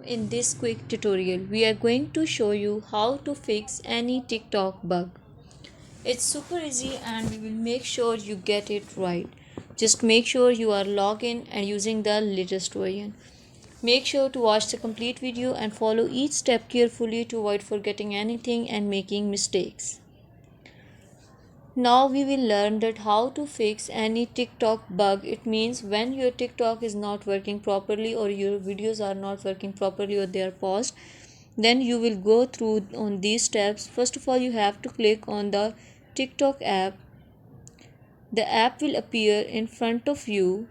In this quick tutorial, we are going to show you how to fix any TikTok bug. It's super easy and we will make sure you get it right. Just make sure you are logged in and using the latest version. Make sure to watch the complete video and follow each step carefully to avoid forgetting anything and making mistakes. Now we will learn that how to fix any TikTok bug. It means when your TikTok is not working properly or your videos are not working properly or they are paused, then you will go through on these steps. First of all, you have to click on the TikTok app. The app will appear in front of you.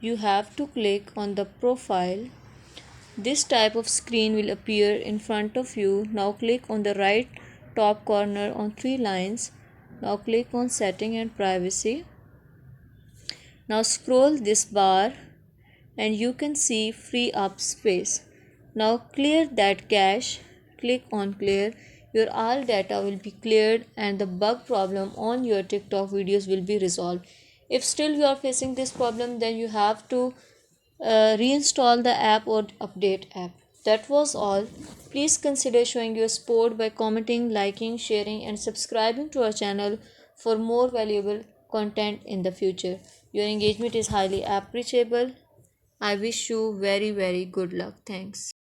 You have to click on the profile. This type of screen will appear in front of you. Now click on the right top corner on three lines. Now click on setting and privacy. Now scroll this bar and you can see free up space. Now clear that cache. Click on clear. Your all data will be cleared and the bug problem on your TikTok videos will be resolved. If still you are facing this problem, then you have to reinstall the app or update app. That was all. Please consider showing your support by commenting, liking, sharing and subscribing to our channel for more valuable content in the future. Your engagement is highly appreciable. I wish you very good luck. Thanks.